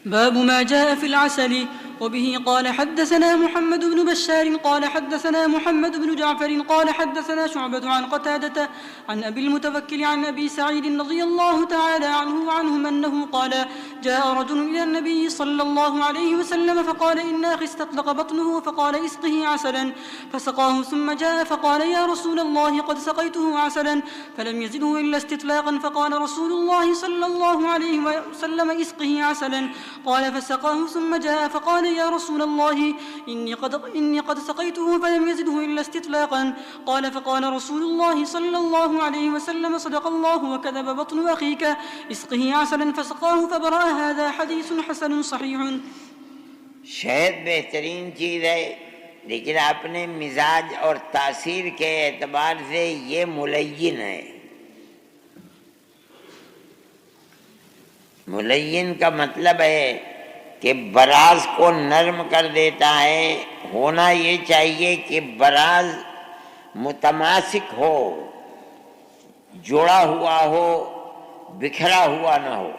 باب ما جاء في العسل. وبه قال حدثنا محمد بن بشار قال حدثنا محمد بن جعفر قال حدثنا شعبة عن قتادة عن أبي المتوكل عن أبي سعيد رضي الله تعالى عنه وعنهم أنه قال جاء رجل إلى النبي صلى الله عليه وسلم فقال إن أخي استطلق بطنه فقال اسقه عسلا فسقاه ثم جاء فقال يا رسول الله قد سقيته عسلا فلم يزده إلا استطلاقا فقال رسول الله صلى الله عليه وسلم اسقه عسلا قال فسقاه ثم جاء فقال يا رسول الله إني قد سقيته فلم يزده إلا استطلاقا قال فقال رسول الله صلى الله عليه وسلم صدق الله وكذب بطن أخيك اسقه عسلا فسقاه فبرأ. هذا حديث حسن صحيح. شہد بہترین چیز ہے لیکن اپنے مزاج اور تاثیر کے اعتبار سے یہ ملین ہے. ملین کا مطلب ہے کہ براز کو نرم کر دیتا ہے. ہونا یہ چاہیے کہ براز متماسک ہو، جوڑا ہوا ہو، بکھرا ہوا نہ ہو.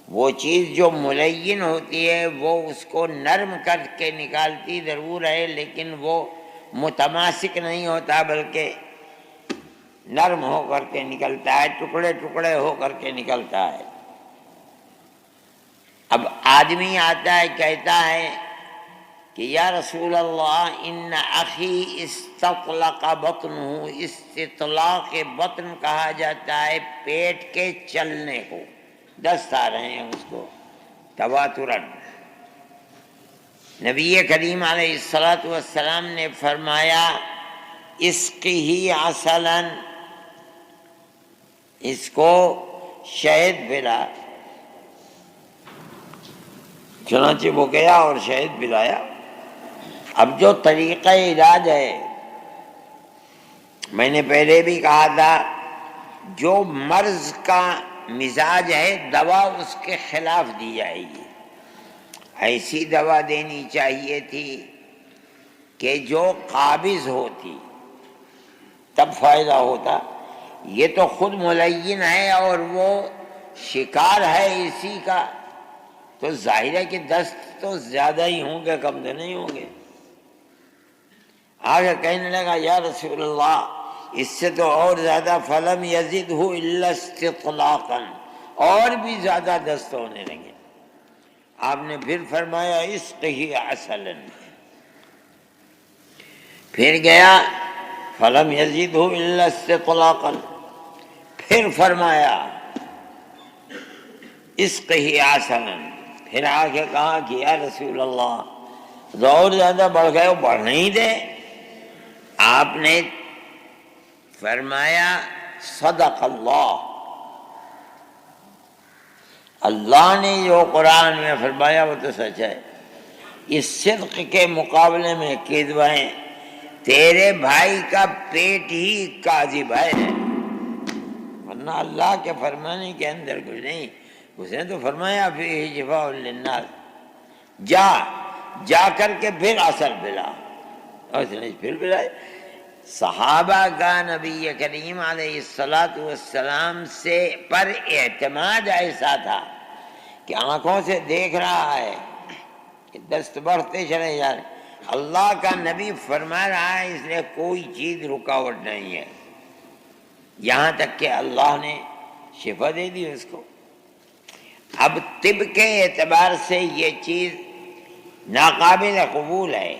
وہ چیز جو ملین ہوتی ہے وہ اس کو نرم کر کے نکالتی ضرور ہے لیکن وہ متماسک نہیں ہوتا بلکہ نرم ہو کر کے نکلتا ہے، ٹکڑے ٹکڑے ہو کر کے نکلتا ہے. اب آدمی آتا ہے کہتا ہے کہ یا رسول اللہ ان اخی استطلق بطنہ. استطلاق بطن کہا جاتا ہے پیٹ کے چلنے کو. دست آ رہے ہیں اس کو تواترن. نبی کریم علیہ الصلاۃ والسلام نے فرمایا اسقہ عسلا، اس کو شہد پلا. چنانچہ وہ گیا اور شہد پلایا. اب جو طریقہ علاج ہے میں نے پہلے بھی کہا تھا، جو مرض کا مزاج ہے دوا اس کے خلاف دی جائے گی. ایسی دوا دینی چاہیے تھی کہ جو قابض ہوتی تب فائدہ ہوتا. یہ تو خود ملین ہے اور وہ شکار ہے اسی کا، تو ظاہر ہے کہ دست تو زیادہ ہی ہوں گے، کم تو نہیں ہوں گے. آگے کہنے لگا یا رسول اللہ اس سے تو اور زیادہ فلم یزدہ الا استطلاقا، اور بھی زیادہ دست ہونے لگے. آپ نے پھر فرمایا اسقہ عسلا. پھر گیا فلم یزدہ الا استطلاقا. پھر فرمایا اسقہ عسلا. پھر آگے کہا کہ یا رسول اللہ اور زیادہ بڑھ گئے، بڑھ نہیں دے. آپ نے فرمایا صدق اللہ. اللہ نے جو قرآن میں فرمایا وہ تو سچ ہے. اس صدق کے مقابلے میں کذب ہے. تیرے بھائی کا پیٹ ہی کاذب ہے، ورنہ اللہ کے فرمانے کے اندر کچھ نہیں. اس نے تو فرمایا فیہ شفاء للناس. جا کر کے پھر عسل پلا. اور اس نے پھر پلائے. صحابہ کا نبی کریم علیہ الصلاۃ والسلام سے پر اعتماد ایسا تھا کہ آنکھوں سے دیکھ رہا ہے کہ دست بڑھتے چلے جا رہے. اللہ کا نبی فرما رہا ہے، اس لیے کوئی چیز رکاوٹ نہیں ہے، یہاں تک کہ اللہ نے شفا دے دی اس کو. اب طب کے اعتبار سے یہ چیز ناقابل قبول ہے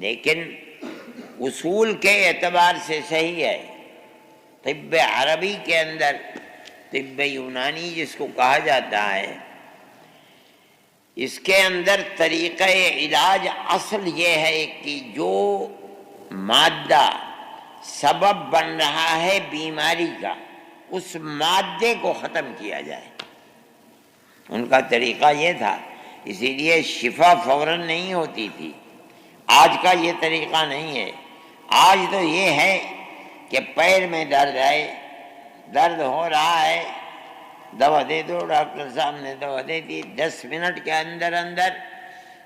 لیکن اصول کے اعتبار سے صحیح ہے. طب عربی کے اندر طب یونانی جس کو کہا جاتا ہے، اس کے اندر طریقہ علاج اصل یہ ہے کہ جو مادہ سبب بن رہا ہے بیماری کا اس مادے کو ختم کیا جائے. ان کا طریقہ یہ تھا، اسی لیے شفا فوراً نہیں ہوتی تھی. آج کا یہ طریقہ نہیں ہے. آج تو یہ ہے کہ پیر میں درد ہے، درد ہو رہا ہے، دوا دے دو. ڈاکٹر صاحب نے دوا دے دی، 10 منٹ کے اندر اندر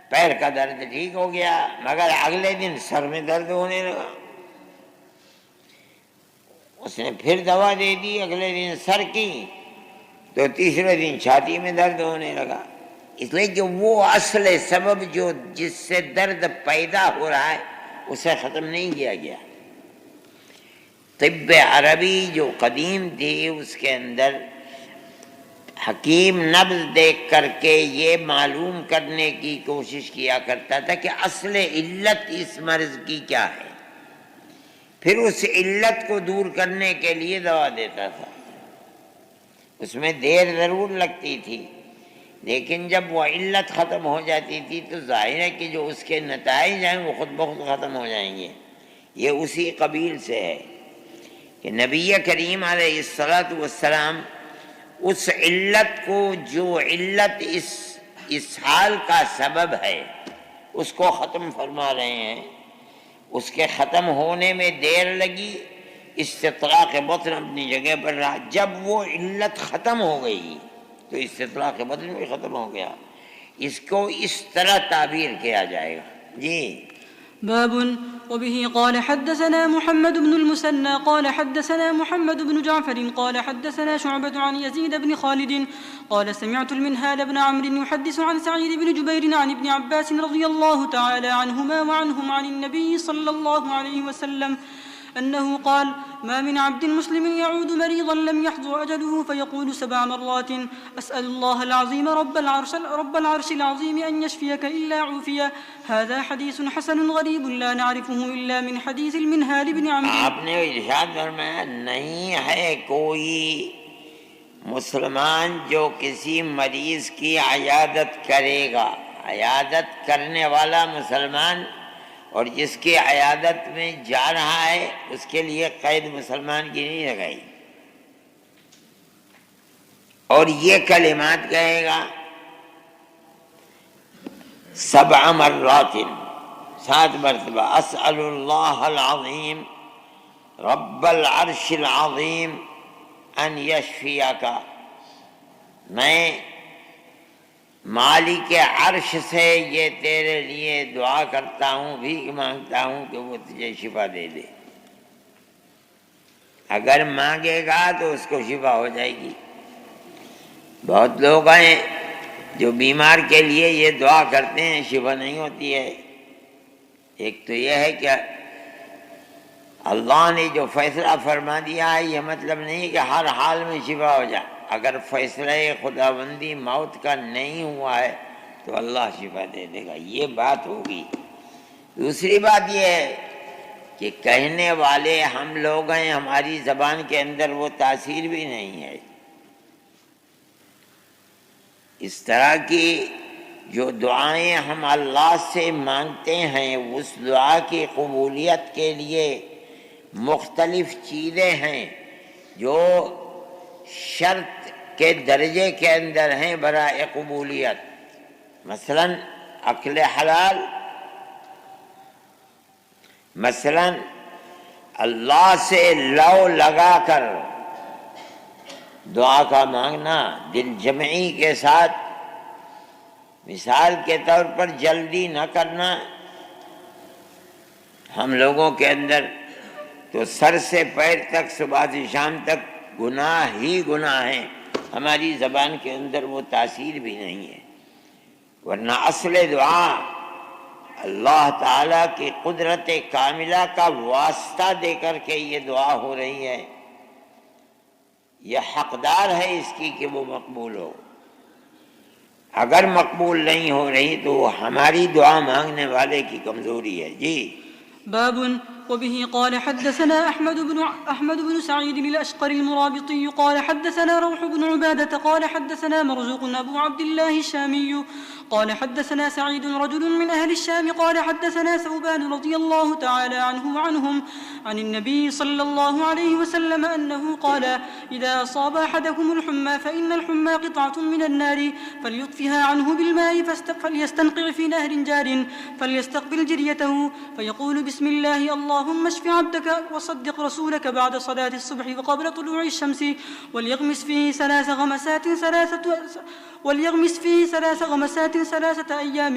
پیر کا درد ٹھیک ہو گیا، مگر اگلے دن سر میں درد ہونے لگا. اس نے پھر دوا دے دی، اگلے دن سر کی، تو تیسرے دن چھاتی میں درد ہونے لگا، اس لیے کہ وہ اصل سبب جو جس سے درد پیدا ہو رہا ہے اسے ختم نہیں کیا گیا۔ طب عربی جو قدیم تھی اس کے اندر حکیم نبض دیکھ کر کے یہ معلوم کرنے کی کوشش کیا کرتا تھا کہ اصل علت اس مرض کی کیا ہے، پھر اس علت کو دور کرنے کے لیے دوا دیتا تھا۔ اس میں دیر ضرور لگتی تھی، لیکن جب وہ علت ختم ہو جاتی تھی تو ظاہر ہے کہ جو اس کے نتائج ہیں وہ خود بخود ختم ہو جائیں گے۔ یہ اسی قبیل سے ہے کہ نبی کریم علیہ الصلاۃ والسلام اس علت کو جو علت اس حال کا سبب ہے اس کو ختم فرما رہے ہیں۔ اس کے ختم ہونے میں دیر لگی، استطلاق بطن اپنی جگہ پر رہا، جب وہ علت ختم ہو گئی تو استطلاق بطن بھی ختم ہو گیا۔ اس کو اس طرح تعبیر کیا جائے گا۔ جی باب وبه قال حدثنا محمد بن المثنى قال حدثنا محمد بن جعفر قال حدثنا شعبة عن يزيد بن خالد قال سمعت المنهال بن عمرو يحدث عن سعيد بن جبير عن ابن عباس رضي الله تعالى عنهما وعنهم عن النبي صلى الله عليه وسلم أنه قال ما من عبد مسلم يعود مريضا لم يحضر أجله فيقول 7 مرات أسأل الله العظيم رب العرش العظيم أن يشفيك إلا عوفية هذا حديث حسن غريب لا نعرفه إلا من حديث المنهال بن عمرو۔ آپ نے ارشاد فرمایا نہیں ہے کوئی مسلمان جو کسی مریض کی عیادت کرے گا، عیادت کرنے والا مسلمان، اور جس کی عیادت میں جا رہا ہے اس کے لیے قید مسلمان کی نہیں لگائی، اور یہ کلمات کہے گا 7 مرات، 7 مرتبہ، اسأل اللہ العظیم رب العرش العظیم ان یشفیک، میں مالک عرش سے یہ تیرے لیے دعا کرتا ہوں، بھیک مانگتا ہوں کہ وہ تجھے شفا دے دے۔ اگر مانگے گا تو اس کو شفا ہو جائے گی۔ بہت لوگ ہیں جو بیمار کے لیے یہ دعا کرتے ہیں، شفا نہیں ہوتی ہے۔ ایک تو یہ ہے کہ اللہ نے جو فیصلہ فرما دیا ہے یہ مطلب نہیں کہ ہر حال میں شفا ہو جائے۔ اگر فیصلہ خداوندی موت کا نہیں ہوا ہے تو اللہ شفا دے دے گا، یہ بات ہوگی۔ دوسری بات یہ ہے کہ کہنے والے ہم لوگ ہیں، ہماری زبان کے اندر وہ تاثیر بھی نہیں ہے۔ اس طرح کی جو دعائیں ہم اللہ سے مانگتے ہیں اس دعا کی قبولیت کے لیے مختلف چیزیں ہیں جو شرط کے درجے کے اندر ہیں برائے قبولیت۔ مثلا اکل حلال، مثلا اللہ سے لو لگا کر دعا کا مانگنا دل جمعی کے ساتھ، مثال کے طور پر جلدی نہ کرنا۔ ہم لوگوں کے اندر تو سر سے پیر تک، صبح سے شام تک گناہ ہی گناہ ہیں، ہماری زبان کے اندر وہ تاثیر بھی نہیں ہے۔ ورنہ اصل دعا اللہ تعالیٰ کی قدرت کاملہ کا واسطہ دے کر کے یہ دعا ہو رہی ہے، یہ حقدار ہے اس کی کہ وہ مقبول ہو۔ اگر مقبول نہیں ہو رہی تو ہماری دعا مانگنے والے کی کمزوری ہے۔ جی باب وبه قال حدثنا أحمد بن سعيد الأشقر المرابطي قال حدثنا روح بن عبادة قال حدثنا مرزوق أبو عبد الله الشامي قال حدثنا سعيد رجل من أهل الشام قال حدثنا ثوبان رضي الله تعالى عنه وعنهم عن النبي صلى الله عليه وسلم أنه قال إذا أصاب أحدكم الحمى فإن الحمى قطعة من النار فليطفها عنه بالماء فليستنقع في نهر جار فليستقبل جريته فيقول بسم الله اللهم اشف عبدك وصدق رسولك بعد صلاة الصبح وقبل طلوع الشمس وليغمس فيه 3 غمسات وليغمس فيه 3 غمسات 3 أيام،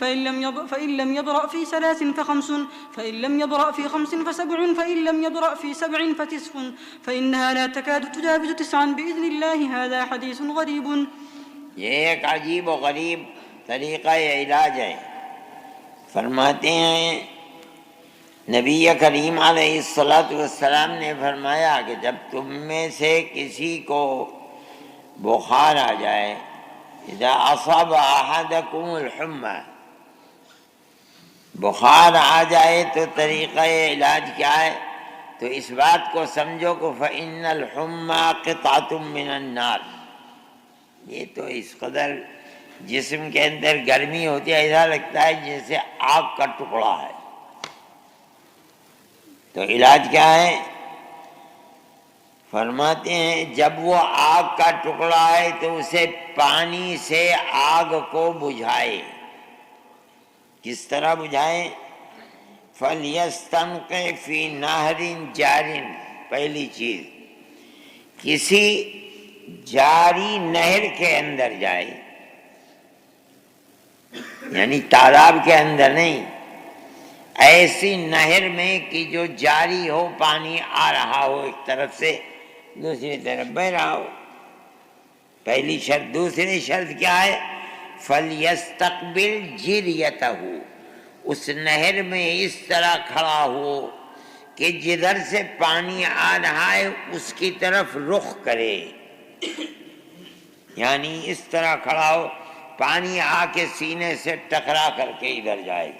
فإن لم يبرأ في 3 ف5، فإن لم يبرأ في 5 ف7، فإن لم يبرأ في 7 ف9، فإنها لا تكاد تجاوز 9 بإذن الله. هذا حديث غريب. یہ ایک عجیب و غریب طریقہ علاج ہے. فرماتے ہیں نبی کریم علیہ الصلاۃ والسلام نے فرمایا کہ جب تم میں سے کسی کو بخار آ جائے، اذا اصاب احدکم الحمى، بخار آ جائے تو طریقہ علاج کیا ہے؟ تو اس بات کو سمجھو کہ فإن الحمى قطعة من النار، یہ تو اس قدر جسم کے اندر گرمی ہوتی ہے، ایسا لگتا ہے جیسے آگ کا ٹکڑا ہے. تو علاج کیا ہے؟ فرماتے ہیں جب وہ آگ کا ٹکڑا ہے تو اسے پانی سے آگ کو بجھائے. کس طرح بجھائے؟ فَلْيَسْتَنْقِعْ فِي نَهْرٍ جَارٍ، پہلی چیز کسی جاری نہر کے اندر جائے، یعنی تالاب کے اندر نہیں، ایسی نہر میں کہ جو جاری ہو، پانی آ رہا ہو ایک طرف سے دوسری طرف بہ رہا ہو. پہلی شرط. دوسری شرط کیا ہے؟ فَلْيَسْتَقْبِلْ جِرْيَتَهُ، اس نہر میں اس طرح کھڑا ہو کہ جدھر سے پانی آ رہا ہے اس کی طرف رخ کرے، یعنی اس طرح کھڑا ہو پانی آ کے سینے سے ٹکرا کر کے ادھر جائے.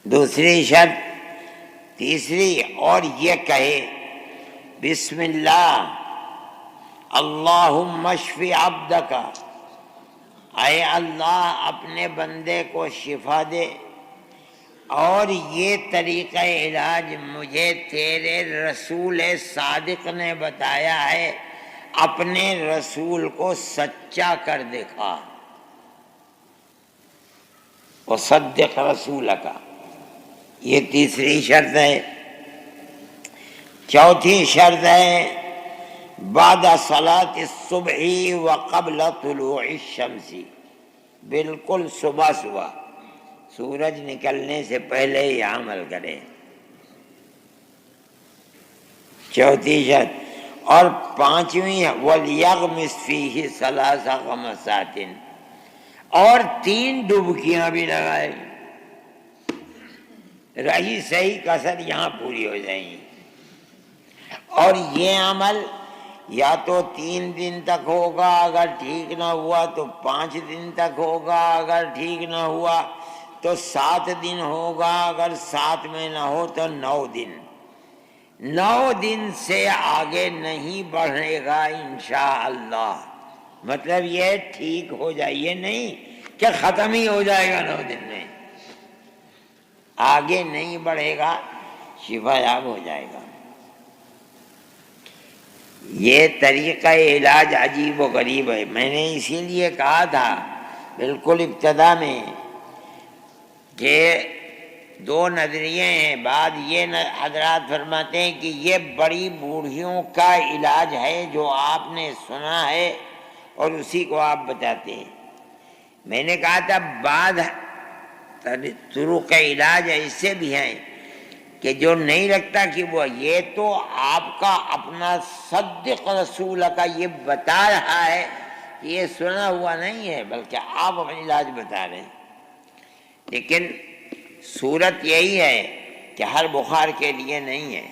دوسری شرط. تیسری، اور یہ کہے بسم اللہ اللہم اشفی عبدک، اے اللہ اپنے بندے کو شفا دے، اور یہ طریقہ علاج مجھے تیرے رسول صادق نے بتایا ہے، اپنے رسول کو سچا کر دکھا. وصدق رسولک، یہ تیسری شرط ہے. چوتھی شرط ہے بعد صلاۃ الصبح وقبل طلوع الشمس، بالکل صبح صبح سورج نکلنے سے پہلے ہی عمل کرے. چوتھی شرط. اور پانچویں وَلْيَغْمِسْ فِيهِ 3 غَمَسَاتٍ، اور 3 ڈبکیاں بھی لگائے. رہی صحیح کسر یہاں پوری ہو جائیں گی. اور یہ عمل یا تو 3 دن تک ہوگا، اگر ٹھیک نہ ہوا تو 5 دن تک ہوگا، اگر ٹھیک نہ ہوا تو 7 دن ہوگا، اگر 7 میں نہ ہو تو 9 دن. 9 دن سے آگے نہیں بڑھے گا انشاءاللہ. مطلب یہ ٹھیک ہو جائے، یہ نہیں کہ ختم ہی ہو جائے گا 9 دن میں، آگے نہیں بڑھے گا، شفا یاب ہو جائے گا. یہ طریقہ علاج عجیب و غریب ہے. میں نے اسی لیے کہا تھا بالکل ابتدا میں کہ 2 نظریے ہیں. بعد یہ حضرات فرماتے ہیں کہ یہ بڑی بوڑھیوں کا علاج ہے جو آپ نے سنا ہے اور اسی کو آپ بتاتے ہیں. میں نے کہا تھا بعد طرق علاج ایسے بھی ہیں کہ جو نہیں لگتا کہ وہ یہ تو آپ کا اپنا صدق رسول کا یہ بتا رہا ہے، یہ سنا ہوا نہیں ہے بلکہ آپ اپنا علاج بتا رہے ہیں. لیکن صورت یہی ہے کہ ہر بخار کے لیے نہیں ہے،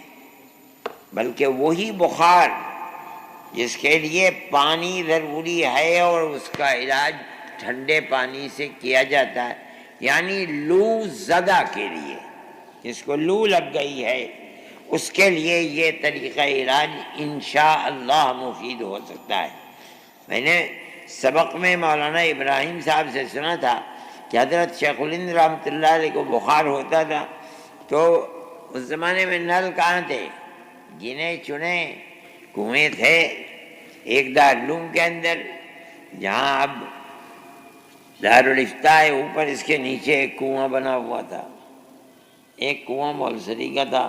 بلکہ وہی بخار جس کے لیے پانی ضروری ہے اور اس کا علاج ٹھنڈے پانی سے کیا جاتا ہے، یعنی لو زدہ کے لیے، جس کو لو لگ گئی ہے اس کے لیے یہ طریقہ علاج انشاءاللہ مفید ہو سکتا ہے. میں نے سبق میں مولانا ابراہیم صاحب سے سنا تھا کہ حضرت شیخ الہند رحمۃ اللہ علیہ کو بخار ہوتا تھا تو اس زمانے میں نل کہاں تھے، گنے چنے کنویں تھے. ایک دارالعلوم کے اندر جہاں اب دارالفتاح ہے، اوپر اس کے نیچے ایک کنواں بنا ہوا تھا. ایک کنواں مولسری کا تھا،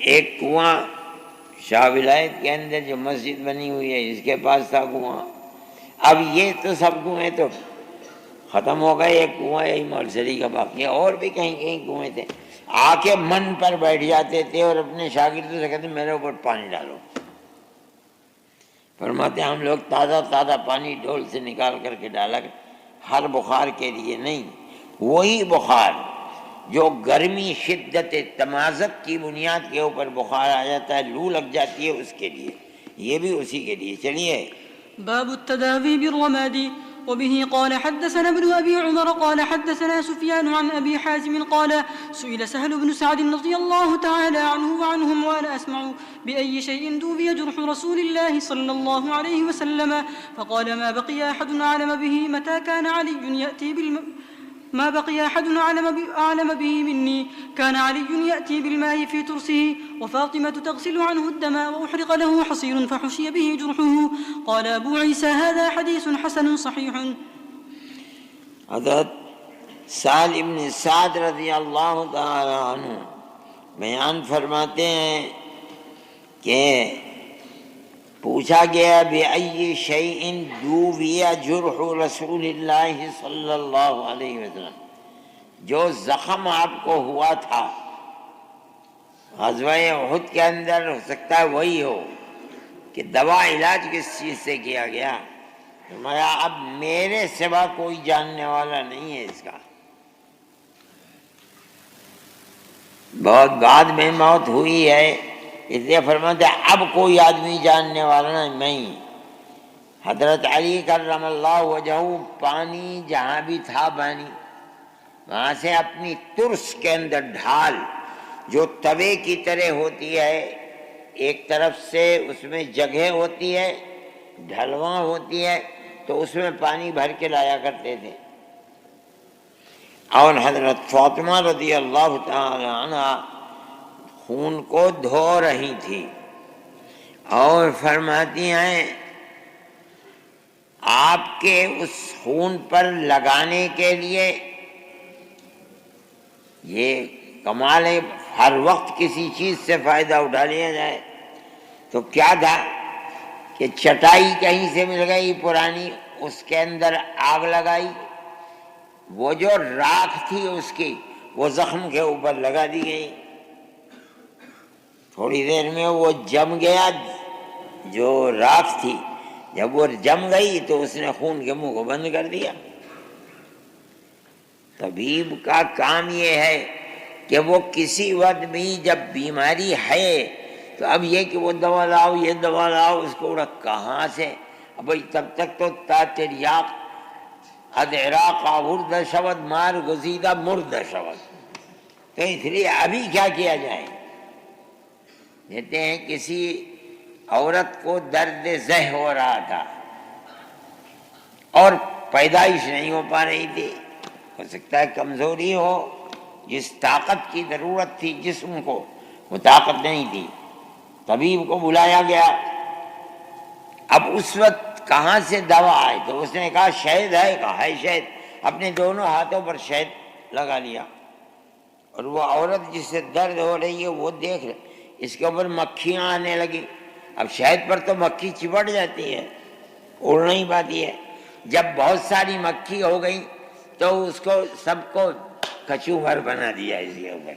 ایک کنواں شاہ ولایت کے اندر جو مسجد بنی ہوئی ہے اس کے پاس تھا کنواں، اب یہ تو سب کنویں تو ختم ہو گئے، ایک کنواں یہی مولسری کا باقی ہے، اور بھی کہیں کہیں کنویں تھے۔ آ کے من پر بیٹھ جاتے تھے اور اپنے شاگردوں سے کہتے میرے اوپر پانی ڈالو۔ فرماتے ہم لوگ تازہ تازہ پانی ڈول سے نکال کر کے ڈالا، ہر بخار کے لیے نہیں، وہی بخار جو گرمی شدت تمازت کی بنیاد کے اوپر بخار آ جاتا ہے، لو لگ جاتی ہے، اس کے لیے، یہ بھی اسی کے لیے۔ چلیے باب التداوي بالرماد. وبه قال حدثنا ابن أبي عمر قال حدثنا سفيان عن أبي حازم قال سئل سهل بن سعد رضي الله تعالى عنه وعنهم وأنا أسمع بأي شيء دوبي جرح رسول الله صلى الله عليه وسلم فقال ما بقي أحد أعلم به متى كان علي يأتي ما بقي أحد أعلم به مني، كان علي يأتي بالماء في ترسه وفاطمة تغسل عنه الدم وأحرق له حصير فحشي به جرحه. قال أبو عيسى هذا حديث حسن صحيح. حضرت سہل ابن سعد رضی اللہ تعالی عنہ بیان فرماتے ہیں کہ پوچھا گیا بِأَيِّ شَيْءٍ دُوِّيَ جُرْحُ رسول اللہ صلی اللہ علیہ وسلم، جو زخم آپ کو ہوا تھا غزوہ احد کے اندر، ہو سکتا ہے وہی ہو کہ دوا علاج کس چیز سے کیا گیا؟ فرمایا اب میرے سوا کوئی جاننے والا نہیں ہے اس کا، بہت بعد میں موت ہوئی ہے، اس لیے فرماتے اب کوئی آدمی جاننے والا نہیں، میں۔ حضرت علی کرم اللہ وجہہ پانی جہاں بھی تھا پانی، وہاں سے اپنی ترس کے اندر ڈھال جو توے کی طرح ہوتی ہے، ایک طرف سے اس میں جگہ ہوتی ہے، ڈھلواں ہوتی ہے، تو اس میں پانی بھر کے لایا کرتے تھے، اور حضرت فاطمہ رضی اللہ تعالی عنہ خون کو دھو رہی تھی اور فرماتی ہیں آپ کے اس خون پر لگانے کے لیے، یہ کمال ہے، ہر وقت کسی چیز سے فائدہ اٹھا لیا جائے، تو کیا تھا کہ چٹائی کہیں سے مل گئی پرانی، اس کے اندر آگ لگائی، وہ جو راکھ تھی اس کی وہ زخم کے اوپر لگا دی گئی، تھوڑی دیر میں وہ جم گیا، جو راکھ تھی جب وہ جم گئی تو اس نے خون کے منہ کو بند کر دیا۔ طبیب کا کام یہ ہے کہ وہ کسی وقت بھی جب بیماری ہے تو اب یہ کہ وہ دوا لاؤ، یہ دوا لاؤ، اس کو اڑا کہاں سے؟ اب تب تک تو تاتریاق ادعراق آورد شود مار گزیدہ مرد شود، تو اس لیے ابھی کیا کیا جائے؟ کہتے ہیں کسی عورت کو درد زہ ہو رہا تھا اور پیدائش نہیں ہو پا رہی تھی، ہو سکتا ہے کمزوری ہو، جس طاقت کی ضرورت تھی جسم کو وہ طاقت نہیں تھی، طبیب کو بلایا گیا، اب اس وقت کہاں سے دوا آئے؟ تو اس نے کہا شہد ہے، کہا ہے شہد، اپنے دونوں ہاتھوں پر شہد لگا لیا، اور وہ عورت جس سے درد ہو رہی ہے وہ دیکھ رہے اس کے اوپر مکھیاں آنے لگی، اب شہد پر تو مکھی چپٹ جاتی ہے، اڑ نہیں پاتی ہے، جب بہت ساری مکھی ہو گئی تو اس کو سب کو کچوبر بنا دیا اس کے اوپر،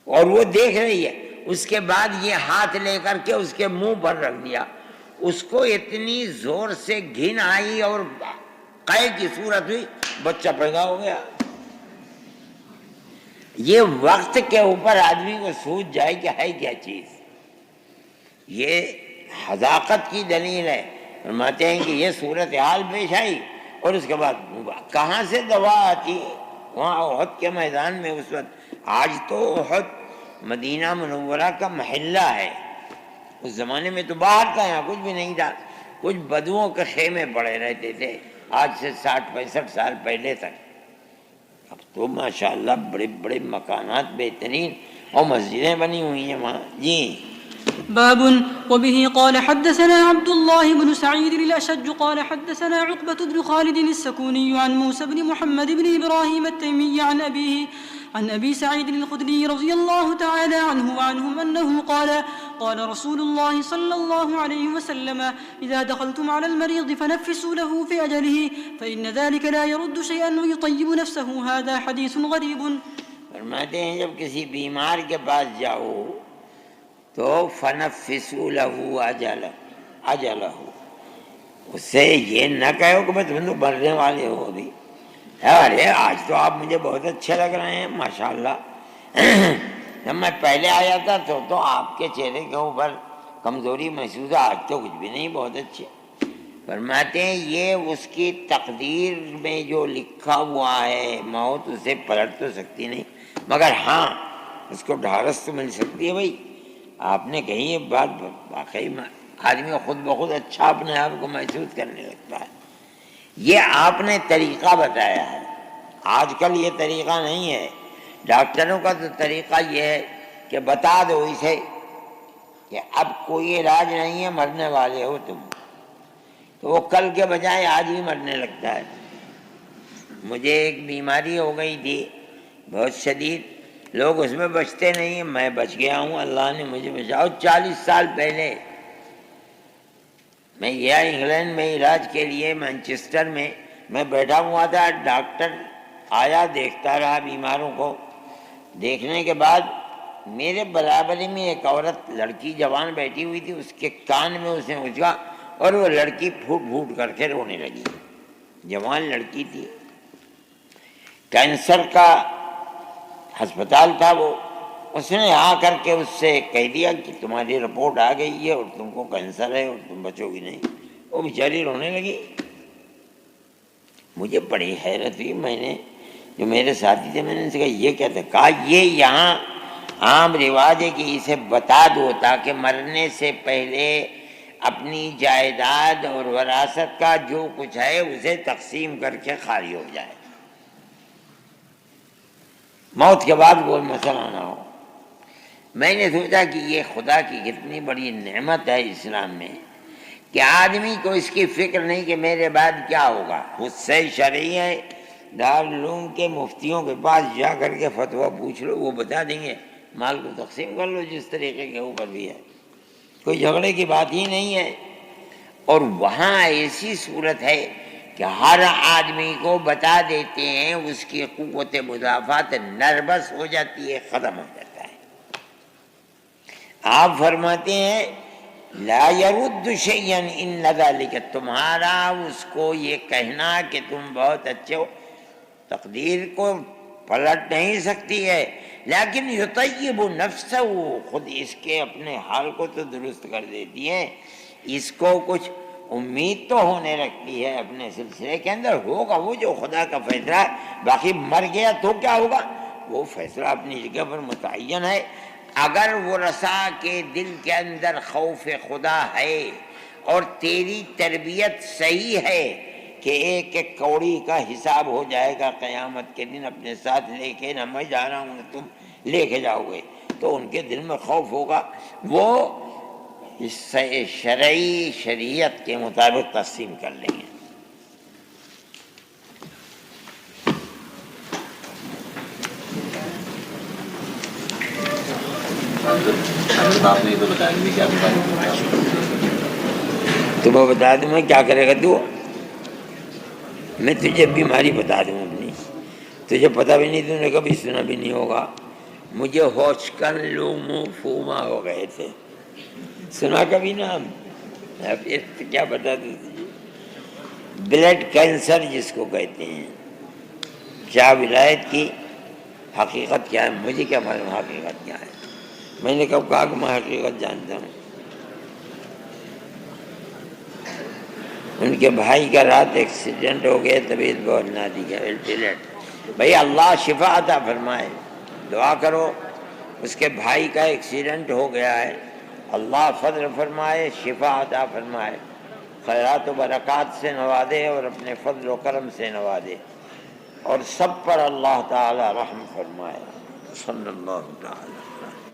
اور وہ دیکھ رہی ہے، اس کے بعد یہ ہاتھ لے کر کے اس کے منہ پر رکھ دیا، اس کو اتنی زور سے گھن آئی اور قے کی صورت ہوئی، بچہ پیدا ہو گیا۔ یہ وقت کے اوپر آدمی کو سوچ جائے کہ ہے کیا چیز، یہ حذاقت کی دلیل ہے۔ فرماتے ہیں کہ یہ صورتحال پیش آئی اور اس کے بعد کہاں سے دوا آتی؟ وہاں احد کے میدان میں اس وقت، آج تو احد مدینہ منورہ کا محلہ ہے، اس زمانے میں تو باہر تھا، یہاں کچھ بھی نہیں تھا، کچھ بدوؤں کے خیمے پڑے رہتے تھے، آج سے 60-65 سال پہلے تک۔ اب تو ماشاءاللہ بڑے بڑے مکانات بہترین اور مسجدیں بنی ہوئی ہیں وہاں۔ جی باب وبه قال حدثنا عبد الله بن سعيد الأشج قال حدثنا عقبة بن خالد السكوني عن موسى بن محمد بن إبراهيم التيمي عن أبيه عن أبي سعيد الخدري رضي الله تعالى عنه وعنهم أنه قال قال رسول الله صلى الله عليه وسلم إذا دخلتم على المريض فنفسوا له في أجله فإن ذلك لا يرد شيئا ويطيب نفسه. هذا حديث غريب. فرماتے ہیں جب کسی بیمار کے پاس جاؤ تو فنفسوا له اجلہ، اس سے یہ نہ کہو کہ تم تو مرنے والے ہو ابھی، ارے آج تو آپ مجھے بہت اچھے لگ رہے ہیں ماشاءاللہ، جب میں پہلے آیا تھا تو آپ کے چہرے کے اوپر کمزوری محسوس ہے، آج تو کچھ بھی نہیں، بہت اچھے. فرماتے ہیں یہ اس کی تقدیر میں جو لکھا ہوا ہے، موت اسے پلٹ تو سکتی نہیں، مگر ہاں اس کو ڈھارس تو مل سکتی ہے. بھائی آپ نے کہی یہ بات، واقعی آدمی خود بخود اچھا اپنے آپ کو محسوس کرنے لگتا ہے. یہ آپ نے طریقہ بتایا ہے، آج کل یہ طریقہ نہیں ہے. ڈاکٹروں کا تو طریقہ یہ ہے کہ بتا دو اسے کہ اب کوئی علاج نہیں ہے، مرنے والے ہو تم، تو وہ کل کے بجائے آج ہی مرنے لگتا ہے. مجھے ایک بیماری ہو گئی تھی بہت شدید، لوگ اس میں بچتے نہیں ہیں، میں بچ گیا ہوں، اللہ نے مجھے بچاؤ. 40 سال پہلے میں گیا انگلینڈ میں علاج کے لیے، مانچسٹر میں بیٹھا ہوا تھا، ڈاکٹر آیا، دیکھتا رہا بیماروں کو. دیکھنے کے بعد میرے برابری میں ایک عورت لڑکی جوان بیٹھی ہوئی تھی، اس کے کان میں اس نے اچھا اور وہ لڑکی پھوٹ پھوٹ کر کے رونے لگی. جوان لڑکی تھی، کینسر کا ہسپتال تھا وہ. اس نے آ کر کے اس سے کہہ دیا کہ تمہاری رپورٹ آ گئی ہے اور تم کو کینسر ہے اور تم بچو گی نہیں. وہ بیچاری رونے لگی. مجھے بڑی حیرت ہوئی. میں نے جو میرے ساتھی تھے میں نے ان سے کہا یہ کیا تھا؟ کہا یہ یہاں عام رواج ہے کہ اسے بتا دو تاکہ مرنے سے پہلے اپنی جائیداد اور وراثت کا جو کچھ ہے اسے تقسیم کر کے خالی ہو جائے، موت کے بعد کوئی مسئلہ نہ ہو. میں نے سوچا کہ یہ خدا کی کتنی بڑی نعمت ہے اسلام میں کہ آدمی کو اس کی فکر نہیں کہ میرے بعد کیا ہوگا. خود سے شرعی ہے، دارالعلوم کے مفتیوں کے پاس جا کر کے فتویٰ پوچھ لو، وہ بتا دیں گے. مال کو تقسیم کر لو جس طریقے کے اوپر بھی ہے، کوئی جھگڑے کی بات ہی نہیں ہے. اور وہاں ایسی صورت ہے کہ ہر آدمی کو بتا دیتے ہیں، اس کی قوت مدافعت نربس ہو جاتی ہے، ختم ہو جاتا ہے. آپ فرماتے ہیں لا يرد شيئا ان ذلك، تمہارا اس کو یہ کہنا کہ تم بہت اچھے ہو تقدیر کو پلٹ نہیں سکتی ہے، لیکن یطیب نفسہ، خود اس کے اپنے حال کو تو درست کر دیتی ہے. اس کو کچھ امید تو ہونے لگتی ہے اپنے سلسلے کے اندر، ہوگا وہ جو خدا کا فیصلہ ہے. باقی مر گیا تو کیا ہوگا، وہ فیصلہ اپنی جگہ پر متعین ہے. اگر وہ رسا کے دل کے اندر خوف خدا ہے اور تیری تربیت صحیح ہے کہ ایک ایک کوڑی کا حساب ہو جائے گا قیامت کے دن اپنے ساتھ لے کے، نہ میں جا رہا ہوں نہ تم لے کے جاؤ گے، تو ان کے دل میں خوف ہوگا، وہ اس سے شریعت کے مطابق تقسیم کر لیں گے. آپ نے تو بتایا نہیں کیا تمہیں بتا دوں میں کیا کرے گا تو، میں تجھے بیماری بتا دوں اپنی، تجھے پتہ بھی نہیں، تم نے کبھی سنا بھی نہیں ہوگا. مجھے ہوچکن لوموفوما ہو گئے تھے، سنا کبھی نام؟ پھر کیا بتا دوں تجھے، بلڈ کینسر جس کو کہتے ہیں. کیا ولایت کی حقیقت کیا ہے مجھے کیا معلوم حقیقت کیا ہے. میں نے کب کہا کہ میں حقیقت جانتا ہوں. ان کے بھائی کا رات ایکسیڈنٹ ہو گیا، طبیعت بہت نازک ہے، وینٹیلیٹر. بھائی اللہ شفا عطا فرمائے، دعا کرو. اس کے بھائی کا ایکسیڈنٹ ہو گیا ہے، اللہ فضل فرمائے، شفا عطا فرمائے، خیرات و برکات سے نوازے اور اپنے فضل و کرم سے نوازے، اور سب پر اللہ تعالی رحم فرمائے. صلی اللہ تعالی